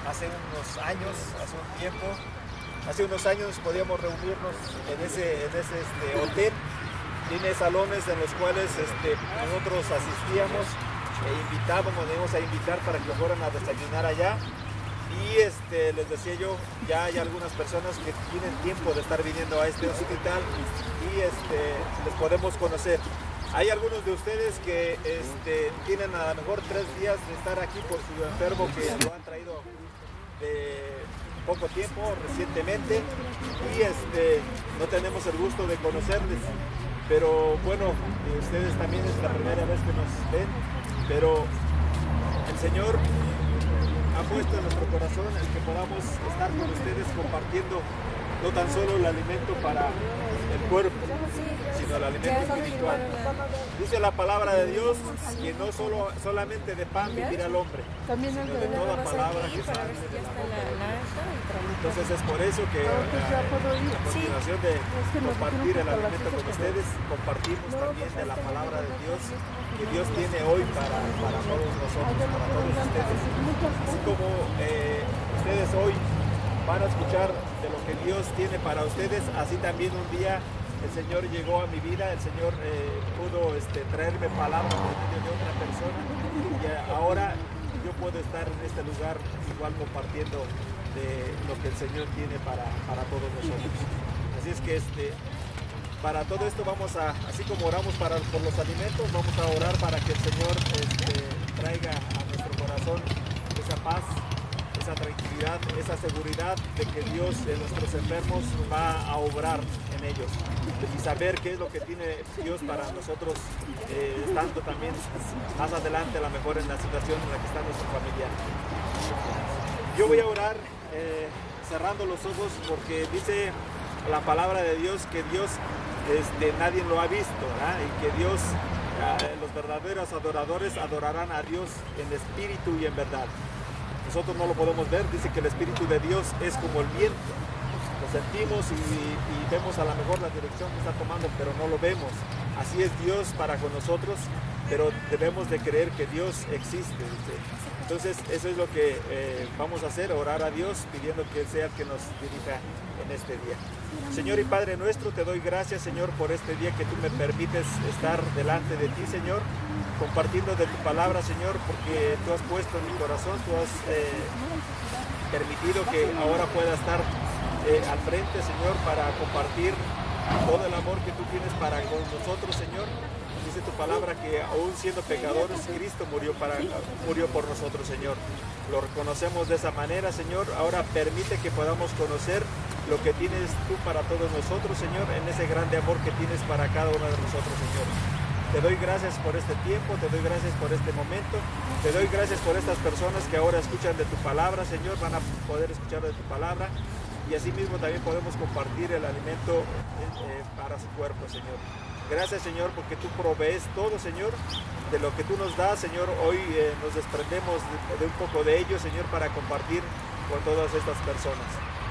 hace unos años podíamos reunirnos en ese hotel. Tiene salones en los cuales nosotros asistíamos e íbamos a invitar para que fueran a desayunar allá. Y les decía yo, ya hay algunas personas que tienen tiempo de estar viniendo a este hospital y les podemos conocer. Hay algunos de ustedes que tienen a lo mejor 3 días de estar aquí por su enfermo que lo han traído de poco tiempo, recientemente, y no tenemos el gusto de conocerles. Pero bueno, ustedes también es la primera vez que nos ven, pero el Señor ha puesto en nuestro corazón el que podamos estar con ustedes compartiendo no tan solo el alimento para el cuerpo, sino el alimento espiritual. Dice la palabra de Dios que no solamente de pan vivirá el hombre, sino de toda palabra que sale de la boca de Dios. Entonces es por eso que a continuación de compartir el alimento con ustedes, compartimos también de la palabra de Dios que Dios tiene hoy para todos nosotros, para todos ustedes. Así como ustedes hoy van a escuchar de lo que Dios tiene para ustedes, así también un día el Señor llegó a mi vida, el Señor pudo traerme palabras por medio de otra persona y ahora yo puedo estar en este lugar igual compartiendo de lo que el Señor tiene para todos nosotros. Así es que para todo esto vamos a, así como oramos por los alimentos, vamos a orar para que el Señor traiga a nuestro corazón esa paz, esa tranquilidad, esa seguridad de que Dios en nuestros enfermos va a obrar en ellos y saber qué es lo que tiene Dios para nosotros, estando también más adelante a lo mejor en la situación en la que está nuestro familiar. Yo voy a orar cerrando los ojos porque dice la palabra de Dios que Dios nadie lo ha visto, ¿verdad? Y que Dios, los verdaderos adoradores adorarán a Dios en espíritu y en verdad. Nosotros no lo podemos ver, dice que el Espíritu de Dios es como el viento. Lo sentimos y vemos a lo mejor la dirección que está tomando, pero no lo vemos. Así es Dios para con nosotros, pero debemos de creer que Dios existe. ¿Viste? Entonces eso es lo que vamos a hacer, orar a Dios pidiendo que Él sea el que nos dirija en este día. Señor y Padre nuestro, te doy gracias, Señor, por este día que tú me permites estar delante de ti, Señor, compartiendo de tu palabra, Señor, porque tú has puesto en mi corazón, tú has permitido que ahora pueda estar al frente, Señor, para compartir todo el amor que tú tienes para con nosotros, Señor. Dice tu palabra que aún siendo pecadores, Cristo murió por nosotros, Señor. Lo reconocemos de esa manera, Señor. Ahora permite que podamos conocer lo que tienes tú para todos nosotros, Señor, en ese grande amor que tienes para cada uno de nosotros, Señor. Te doy gracias por este tiempo, te doy gracias por este momento, te doy gracias por estas personas que ahora escuchan de tu palabra, Señor, van a poder escuchar de tu palabra y así mismo también podemos compartir el alimento para su cuerpo, Señor. Gracias, Señor, porque tú provees todo, Señor, de lo que tú nos das, Señor. Hoy nos desprendemos de un poco de ello, Señor, para compartir con todas estas personas.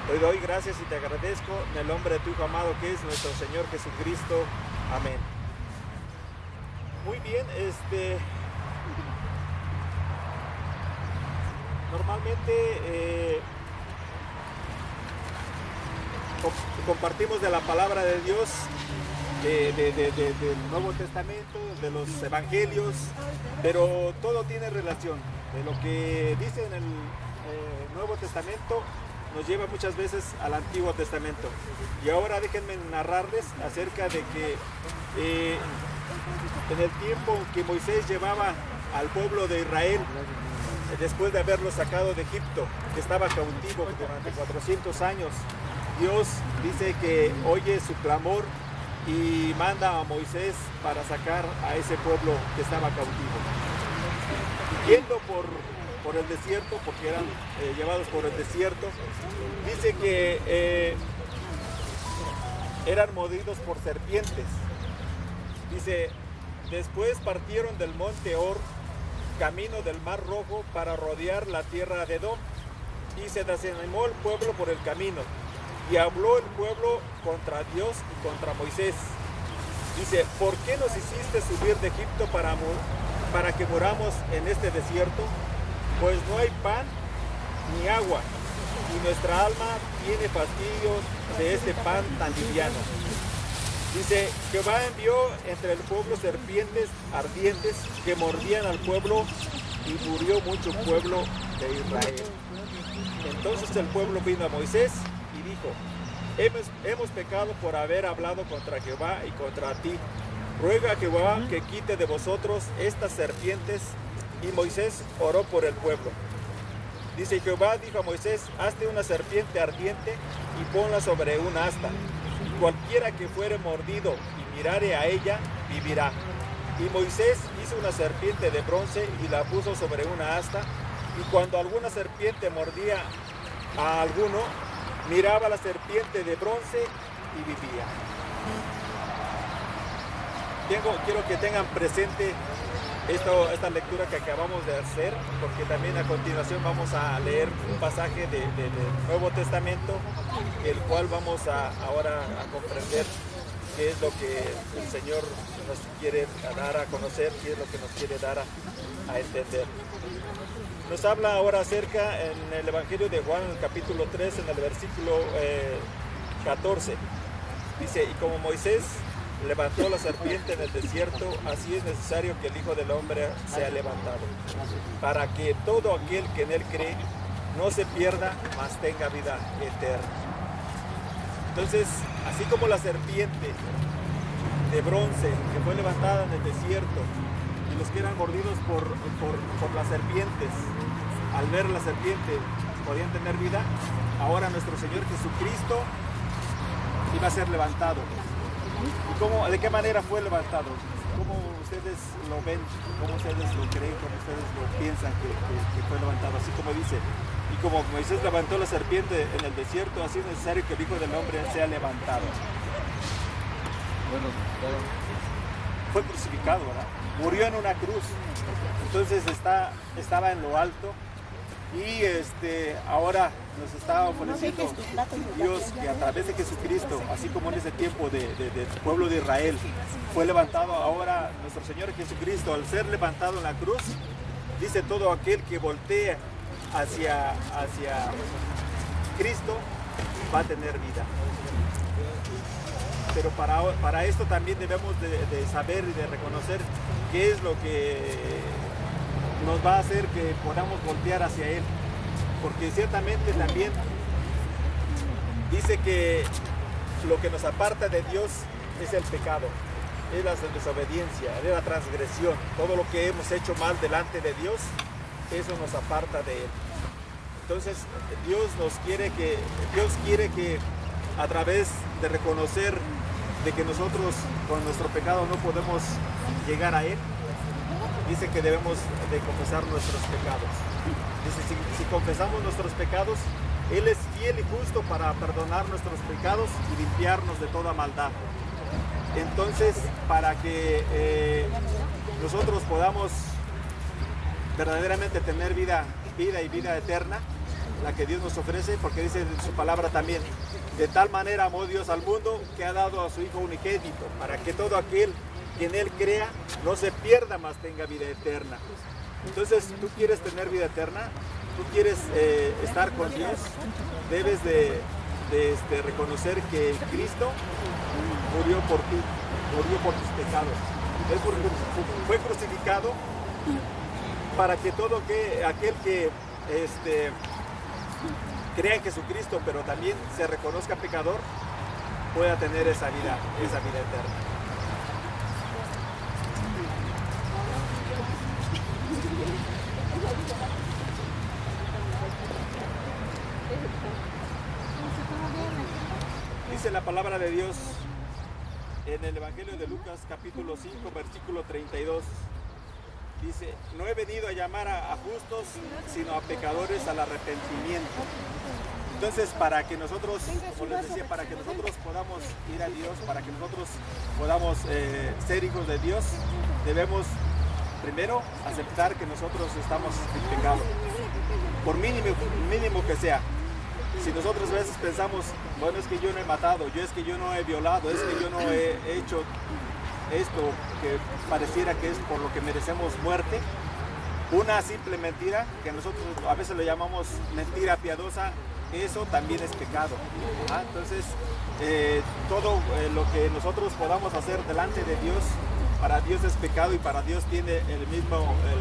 Te doy gracias y te agradezco en el nombre de tu Hijo amado, que es nuestro Señor Jesucristo. Amén. Muy bien, normalmente compartimos de la palabra de Dios, del Nuevo Testamento, de los Evangelios, pero todo tiene relación. De lo que dice en el Nuevo Testamento nos lleva muchas veces al Antiguo Testamento. Y ahora déjenme narrarles acerca de que en el tiempo que Moisés llevaba al pueblo de Israel, después de haberlo sacado de Egipto, que estaba cautivo durante 400 años, Dios dice que oye su clamor y manda a Moisés para sacar a ese pueblo que estaba cautivo. Yendo por el desierto, porque eran llevados por el desierto, dice que eran mordidos por serpientes. Dice, después partieron del monte Or, camino del Mar Rojo, para rodear la tierra de Edom, y se desanimó el pueblo por el camino, y habló el pueblo contra Dios y contra Moisés. Dice, ¿por qué nos hiciste subir de Egipto para que muramos en este desierto? Pues no hay pan ni agua, y nuestra alma tiene fastidio de este pan tan liviano. Dice, Jehová envió entre el pueblo serpientes ardientes que mordían al pueblo y murió mucho pueblo de Israel. Entonces el pueblo vino a Moisés y dijo, hemos pecado por haber hablado contra Jehová y contra ti. Ruega a Jehová que quite de vosotros estas serpientes. Y Moisés oró por el pueblo. Dice, Jehová dijo a Moisés, hazte una serpiente ardiente y ponla sobre un asta. Cualquiera que fuere mordido y mirare a ella, vivirá. Y Moisés hizo una serpiente de bronce y la puso sobre una asta. Y cuando alguna serpiente mordía a alguno, miraba la serpiente de bronce y vivía. Quiero que tengan presente esta lectura que acabamos de hacer, porque también a continuación vamos a leer un pasaje del Nuevo Testamento, el cual vamos ahora a comprender qué es lo que el Señor nos quiere dar a conocer, qué es lo que nos quiere dar a entender. Nos habla ahora acerca en el Evangelio de Juan, en el capítulo 3, en el versículo 14. Dice, y como Moisés levantó la serpiente en el desierto, así es necesario que el Hijo del Hombre sea levantado, para que todo aquel que en él cree no se pierda, mas tenga vida eterna. Entonces, así como la serpiente de bronce que fue levantada en el desierto, y los que eran mordidos por las serpientes, al ver la serpiente podían tener vida, ahora nuestro Señor Jesucristo iba a ser levantado. ¿Y de qué manera fue levantado? ¿Cómo ustedes lo ven? ¿Cómo ustedes lo creen? ¿Cómo ustedes lo piensan que fue levantado? Así como dice, y como Moisés levantó la serpiente en el desierto, así es necesario que el Hijo del Hombre sea levantado. Bueno, fue crucificado, ¿verdad? Murió en una cruz. Entonces estaba en lo alto. Y ahora nos está ofreciendo Dios que a través de Jesucristo, así como en ese tiempo del pueblo de Israel, fue levantado ahora nuestro Señor Jesucristo. Al ser levantado en la cruz, dice, todo aquel que voltea hacia Cristo va a tener vida. Pero para esto también debemos de saber y de reconocer qué es lo que nos va a hacer que podamos voltear hacia Él, porque ciertamente también dice que lo que nos aparta de Dios es el pecado, es la desobediencia, es la transgresión. Todo lo que hemos hecho mal delante de Dios, eso nos aparta de Él. Entonces Dios quiere que a través de reconocer de que nosotros con nuestro pecado no podemos llegar a Él, dice que debemos de confesar nuestros pecados. Dice, si confesamos nuestros pecados, Él es fiel y justo para perdonar nuestros pecados y limpiarnos de toda maldad. Entonces, para que nosotros podamos verdaderamente tener vida y vida eterna, la que Dios nos ofrece, porque dice en su palabra también, de tal manera amó Dios al mundo que ha dado a su Hijo unigénito, para que todo aquel que en Él crea no se pierda, mas tenga vida eterna. Entonces, tú quieres tener vida eterna, tú quieres estar con Dios, debes de reconocer que Cristo murió por ti, murió por tus pecados. Él fue crucificado para que todo aquel que crea en Jesucristo, pero también se reconozca pecador, pueda tener esa vida eterna. Dice la palabra de Dios en el Evangelio de Lucas capítulo 5 versículo 32. Dice, no he venido a llamar a justos, sino a pecadores al arrepentimiento. Entonces, para que nosotros, como les decía, para que nosotros podamos ir a Dios, para que nosotros podamos ser hijos de Dios, debemos primero aceptar que nosotros estamos en pecado, por mínimo que sea. Si nosotros a veces pensamos, bueno, es que yo no he matado, es que yo no he violado, es que yo no he hecho esto que pareciera que es por lo que merecemos muerte, Una simple mentira, que nosotros a veces lo llamamos mentira piadosa, eso también es pecado. Entonces, todo lo que nosotros podamos hacer delante de Dios, para Dios es pecado y para Dios tiene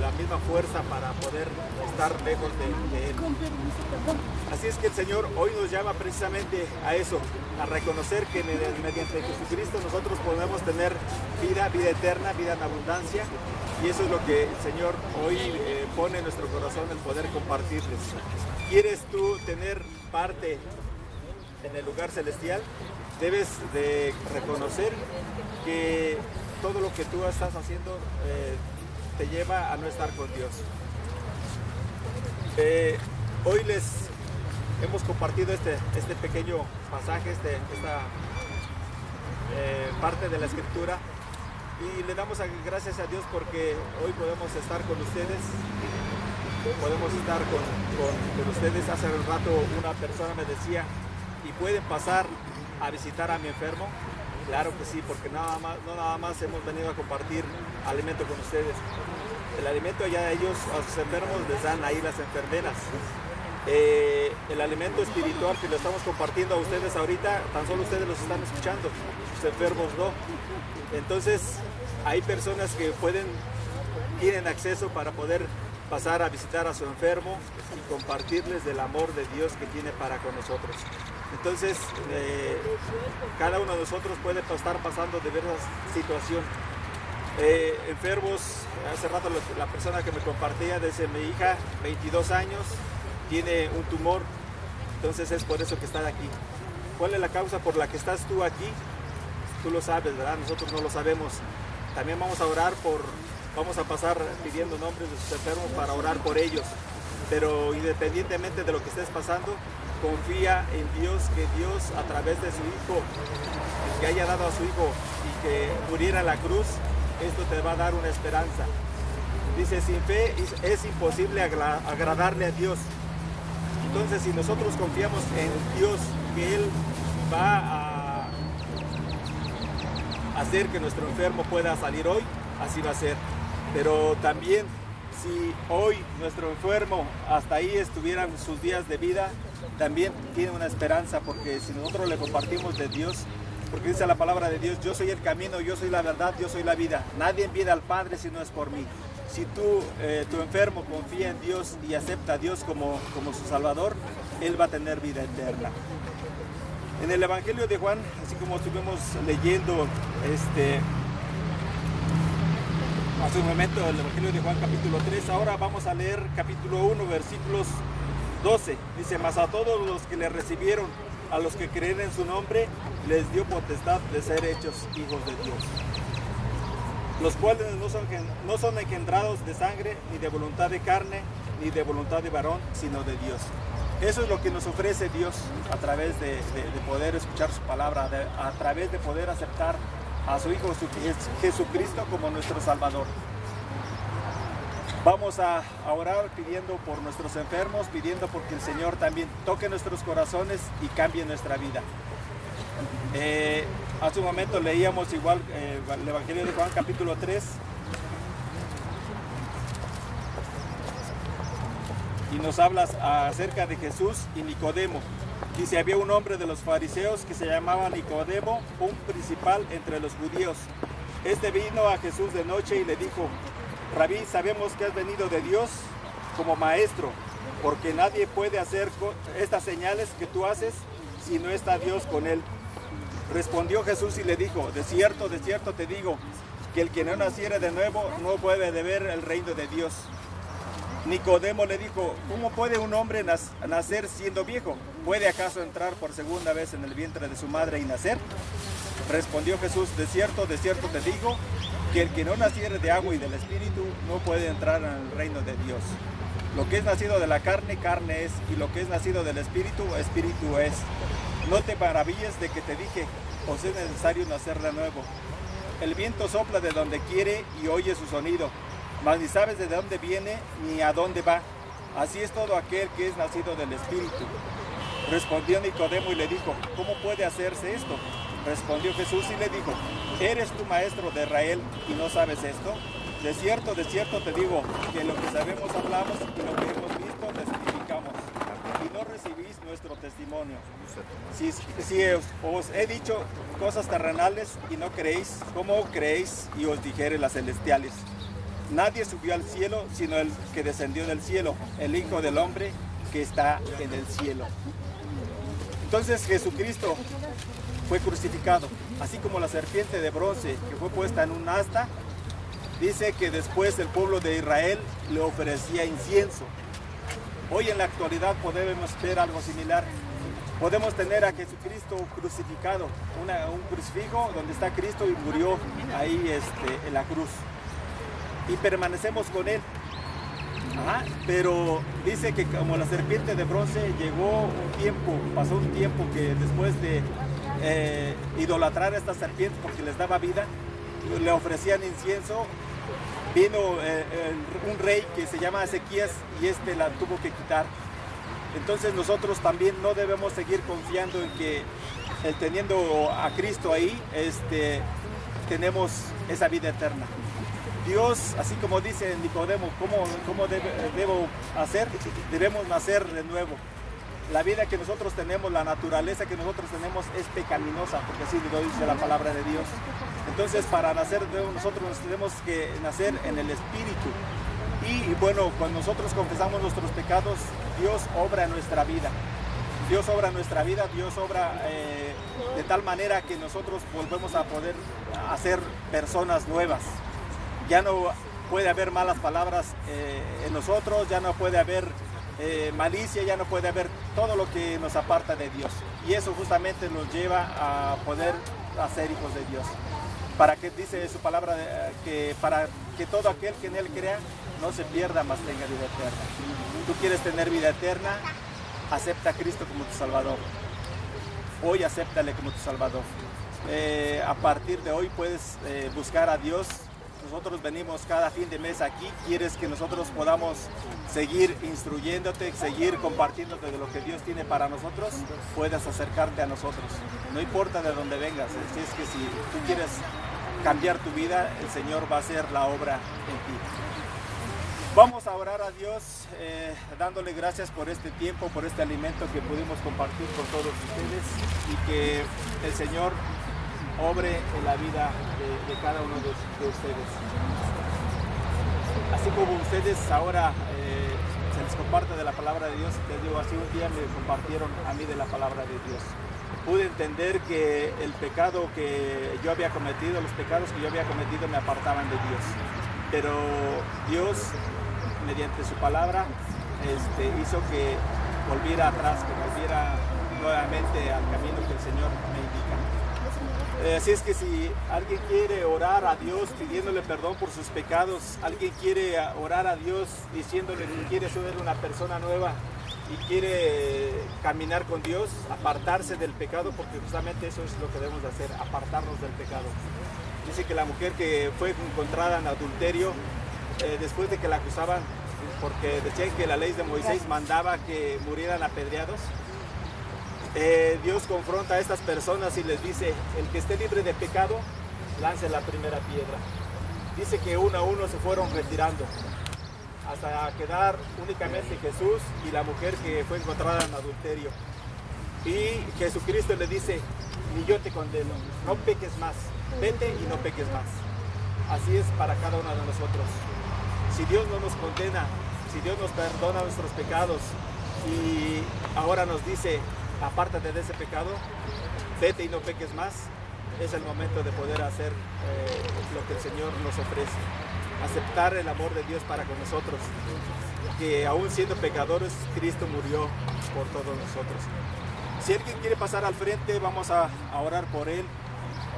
la misma fuerza para poder estar lejos de Él. Así es que el Señor hoy nos llama precisamente a eso, a reconocer que mediante Jesucristo nosotros podemos tener vida eterna, vida en abundancia, y eso es lo que el Señor hoy pone en nuestro corazón, el poder compartirles. ¿Quieres tú tener parte en el lugar celestial? Debes de reconocer que todo lo que tú estás haciendo te lleva a no estar con Dios. Hoy les hemos compartido este pequeño pasaje, esta parte de la Escritura, y le damos gracias a Dios porque hoy podemos estar con ustedes, podemos estar con ustedes. Hace un rato una persona me decía, ¿y pueden pasar a visitar a mi enfermo? Claro que sí, porque no nada más hemos venido a compartir alimento con ustedes. El alimento ya ellos, a sus enfermos, les dan ahí las enfermeras. El alimento espiritual que lo estamos compartiendo a ustedes ahorita, tan solo ustedes los están escuchando, sus enfermos no. Entonces, hay personas que tienen acceso para poder pasar a visitar a su enfermo y compartirles del amor de Dios que tiene para con nosotros. Entonces, cada uno de nosotros puede estar pasando diversas situaciones. Enfermos, hace rato la persona que me compartía, dice, mi hija, 22 años, tiene un tumor, entonces es por eso que está aquí. ¿Cuál es la causa por la que estás tú aquí? Tú lo sabes, ¿verdad? Nosotros no lo sabemos. También vamos a orar vamos a pasar pidiendo nombres de sus enfermos para orar por ellos. Pero independientemente de lo que estés pasando, confía en Dios, que Dios a través de su Hijo, el que haya dado a su Hijo y que muriera en la cruz, esto te va a dar una esperanza. Dice, sin fe es imposible agradarle a Dios. Entonces, si nosotros confiamos en Dios, que Él va a hacer que nuestro enfermo pueda salir hoy, así va a ser. Pero también, si hoy nuestro enfermo hasta ahí estuvieran sus días de vida, también tiene una esperanza, porque si nosotros le compartimos de Dios, porque dice la palabra de Dios, yo soy el camino, yo soy la verdad, yo soy la vida. Nadie viene al Padre si no es por mí. Si tu enfermo confía en Dios y acepta a Dios como su Salvador, él va a tener vida eterna. En el Evangelio de Juan, así como estuvimos leyendo hace un momento el Evangelio de Juan capítulo 3, ahora vamos a leer capítulo 1, versículos 12. Dice, mas a todos los que le recibieron, a los que creen en su nombre, les dio potestad de ser hechos hijos de Dios, los cuales no son engendrados de sangre, ni de voluntad de carne, ni de voluntad de varón, sino de Dios. Eso es lo que nos ofrece Dios a través de poder escuchar su palabra, a través de poder aceptar a su Hijo Jesucristo como nuestro Salvador. Vamos a orar pidiendo por nuestros enfermos, pidiendo porque el Señor también toque nuestros corazones y cambie nuestra vida. Hace un momento leíamos igual el Evangelio de Juan capítulo 3. Y nos hablas acerca de Jesús y Nicodemo. Dice, había un hombre de los fariseos que se llamaba Nicodemo, un principal entre los judíos. Este vino a Jesús de noche y le dijo, Rabí, sabemos que has venido de Dios como maestro, porque nadie puede hacer estas señales que tú haces si no está Dios con él. Respondió Jesús y le dijo, de cierto te digo, que el que no naciere de nuevo no puede ver el reino de Dios. Nicodemo le dijo, ¿cómo puede un hombre nacer siendo viejo? ¿Puede acaso entrar por segunda vez en el vientre de su madre y nacer? Respondió Jesús, de cierto te digo, que el que no naciere de agua y del Espíritu no puede entrar en el reino de Dios. Lo que es nacido de la carne, carne es, y lo que es nacido del Espíritu, Espíritu es. No te maravilles de que te dije, os es necesario nacer de nuevo. El viento sopla de donde quiere y oye su sonido, mas ni sabes de dónde viene ni a dónde va. Así es todo aquel que es nacido del Espíritu. Respondió Nicodemo y le dijo, ¿cómo puede hacerse esto? Respondió Jesús y le dijo, ¿eres tú maestro de Israel y no sabes esto? De cierto te digo, que lo que sabemos hablamos y lo que hemos visto testificamos. Y no recibís nuestro testimonio. Si os he dicho cosas terrenales y no creéis, ¿cómo creéis y os dijere las celestiales? Nadie subió al cielo sino el que descendió del cielo, el Hijo del Hombre que está en el cielo. Entonces Jesucristo fue crucificado, así como la serpiente de bronce que fue puesta en un asta. Dice que después el pueblo de Israel le ofrecía incienso. Hoy en la actualidad podemos ver algo similar. Podemos tener a Jesucristo crucificado, un crucifijo donde está Cristo y murió ahí en la cruz. Y permanecemos con Él. Pero dice que como la serpiente de bronce pasó un tiempo que después de idolatrar a esta serpiente porque les daba vida, le ofrecían incienso. Vino un rey que se llama Ezequías y la tuvo que quitar. Entonces nosotros también no debemos seguir confiando en que teniendo a Cristo ahí, tenemos esa vida eterna. Dios, así como dice Nicodemo, ¿cómo debo hacer? Debemos nacer de nuevo. La vida que nosotros tenemos, la naturaleza que nosotros tenemos es pecaminosa, porque así lo dice la palabra de Dios. Entonces, para nacer de nuevo, nosotros tenemos que nacer en el Espíritu. Y bueno, cuando nosotros confesamos nuestros pecados, Dios obra en nuestra vida. Dios obra en nuestra vida, Dios obra de tal manera que nosotros volvemos a poder hacer personas nuevas. Ya no puede haber malas palabras en nosotros, ya no puede haber malicia, ya no puede haber todo lo que nos aparta de Dios. Y eso justamente nos lleva a poder ser hijos de Dios. Para que dice su palabra, para que todo aquel que en Él crea no se pierda, mas tenga vida eterna. Tú quieres tener vida eterna, acepta a Cristo como tu Salvador. Hoy acéptale como tu Salvador. A partir de hoy puedes buscar a Dios. Nosotros venimos cada fin de mes aquí. Quieres que nosotros podamos seguir instruyéndote, seguir compartiéndote de lo que Dios tiene para nosotros. Puedes acercarte a nosotros. No importa de dónde vengas. Es que si tú quieres cambiar tu vida, el Señor va a hacer la obra en ti. Vamos a orar a Dios dándole gracias por este tiempo, por este alimento que pudimos compartir con todos ustedes y que el Señor obre en la vida de cada uno de ustedes. Así como ustedes ahora se les comparte de la palabra de Dios, les digo, así un día me compartieron a mí de la palabra de Dios. Pude entender que el pecado que yo había cometido, los pecados que yo había cometido me apartaban de Dios. Pero Dios, mediante su palabra, hizo que volviera atrás, que volviera nuevamente al camino que el Señor me indica. Así es que si alguien quiere orar a Dios pidiéndole perdón por sus pecados, alguien quiere orar a Dios diciéndole que quiere ser una persona nueva y quiere caminar con Dios, apartarse del pecado, porque justamente eso es lo que debemos de hacer, apartarnos del pecado. Dice que la mujer que fue encontrada en adulterio, después de que la acusaban, porque decían que la ley de Moisés mandaba que murieran apedreados, Dios confronta a estas personas y les dice, el que esté libre de pecado, lance la primera piedra. Dice que uno a uno se fueron retirando, hasta quedar únicamente Jesús y la mujer que fue encontrada en adulterio. Y Jesucristo le dice, ni yo te condeno, no peques más, vete y no peques más. Así es para cada uno de nosotros. Si Dios no nos condena, si Dios nos perdona nuestros pecados y ahora nos dice, apártate de ese pecado, vete y no peques más, es el momento de poder hacer lo que el Señor nos ofrece. Aceptar el amor de Dios para con nosotros, que aún siendo pecadores, Cristo murió por todos nosotros. Si alguien quiere pasar al frente, vamos a orar por él.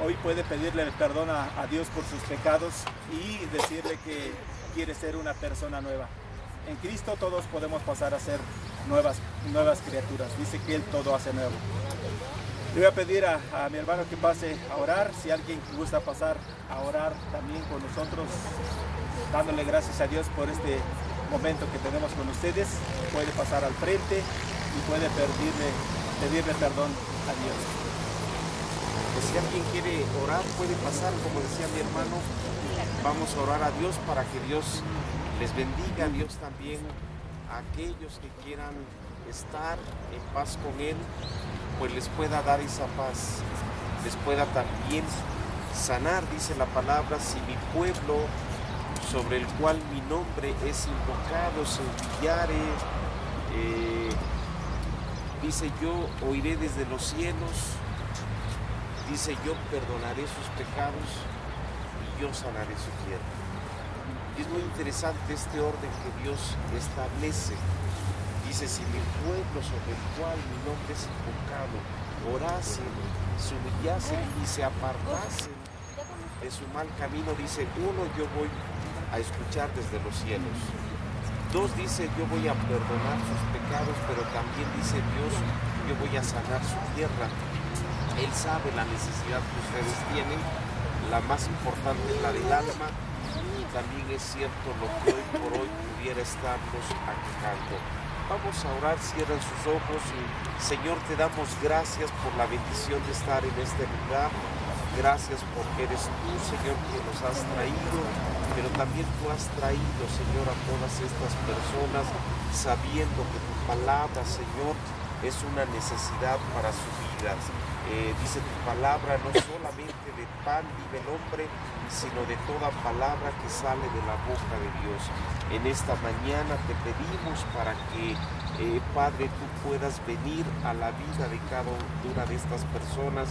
Hoy puede pedirle perdón a Dios por sus pecados y decirle que quiere ser una persona nueva. En Cristo todos podemos pasar a ser nuevas criaturas. Dice que Él todo hace nuevo. Le voy a pedir a mi hermano que pase a orar. Si alguien gusta pasar a orar también con nosotros, dándole gracias a Dios por este momento que tenemos con ustedes, puede pasar al frente y puede pedirle perdón a Dios. Si alguien quiere orar, puede pasar, como decía mi hermano, Vamos a orar a Dios para que Dios les bendiga, Dios también a aquellos que quieran estar en paz con Él, pues les pueda dar esa paz, les pueda también sanar. Dice la palabra: si mi pueblo, sobre el cual mi nombre es invocado, se humillare, dice, yo oiré desde los cielos, dice, yo perdonaré sus pecados y yo sanaré su tierra. Y es muy interesante este orden que Dios establece. Dice: si mi pueblo, sobre el cual mi nombre es invocado, orasen, se humillasen y se apartasen de su mal camino, dice, uno, yo voy a escuchar desde los cielos. Dos, dice, yo voy a perdonar sus pecados, pero también dice Dios, yo voy a sanar su tierra. Él sabe la necesidad que ustedes tienen, la más importante es la del alma, y también es cierto lo que hoy por hoy pudiera estarnos aquejando. Vamos a orar, cierren sus ojos y Señor, te damos gracias por la bendición de estar en este lugar. Gracias porque eres tú, Señor, que nos has traído, pero también tú has traído, Señor, a todas estas personas, sabiendo que tu palabra, Señor, es una necesidad para su vida. Dice tu palabra, no solamente de pan vive el hombre, sino de toda palabra que sale de la boca de Dios. En esta mañana te pedimos para que, Padre, tú puedas venir a la vida de cada una de estas personas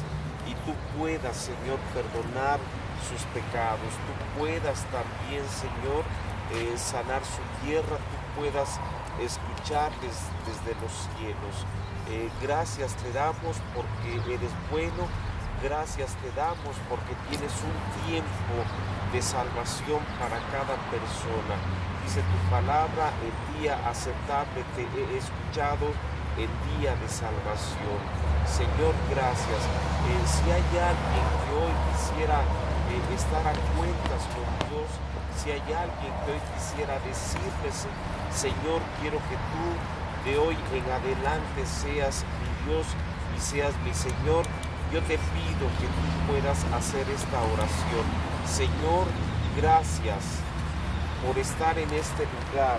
y tú puedas, Señor, perdonar sus pecados, tú puedas también, Señor, sanar su tierra, tú puedas escuchar desde los cielos. Gracias te damos porque eres bueno, gracias te damos porque tienes un tiempo de salvación para cada persona. Dice tu palabra, el día aceptable te he escuchado, el día de salvación. Señor, gracias. Si hay alguien que hoy quisiera estar a cuentas con Dios, si hay alguien que hoy quisiera decirle, Señor, quiero que tú de hoy en adelante seas mi Dios y seas mi Señor, yo te pido que tú puedas hacer esta oración. Señor, gracias por estar en este lugar.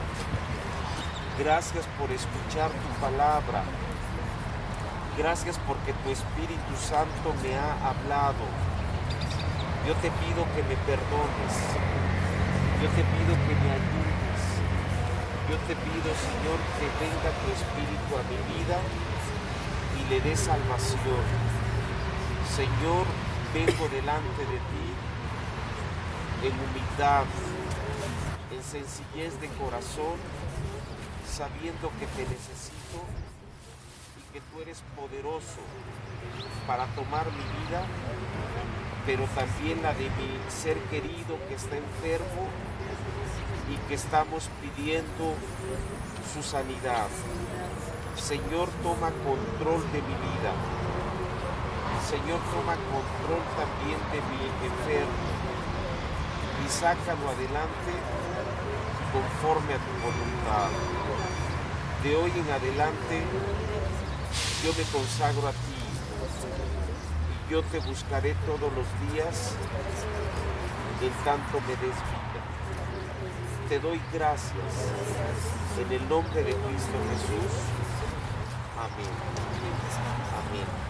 Gracias por escuchar tu palabra. Gracias porque tu Espíritu Santo me ha hablado. Yo te pido que me perdones. Yo te pido que me ayudes. Yo te pido, Señor, que venga tu Espíritu a mi vida y le dé salvación. Señor, vengo delante de ti en humildad, en sencillez de corazón, sabiendo que te necesito y que tú eres poderoso para tomar mi vida, pero también la de mi ser querido que está enfermo y que estamos pidiendo su sanidad. Señor, toma control de mi vida. Señor, toma control también de mi enfermo y sácalo adelante conforme a tu voluntad. De hoy en adelante yo me consagro a ti y yo te buscaré todos los días en tanto me des vida. Te doy gracias en el nombre de Cristo Jesús. Amén. Amén.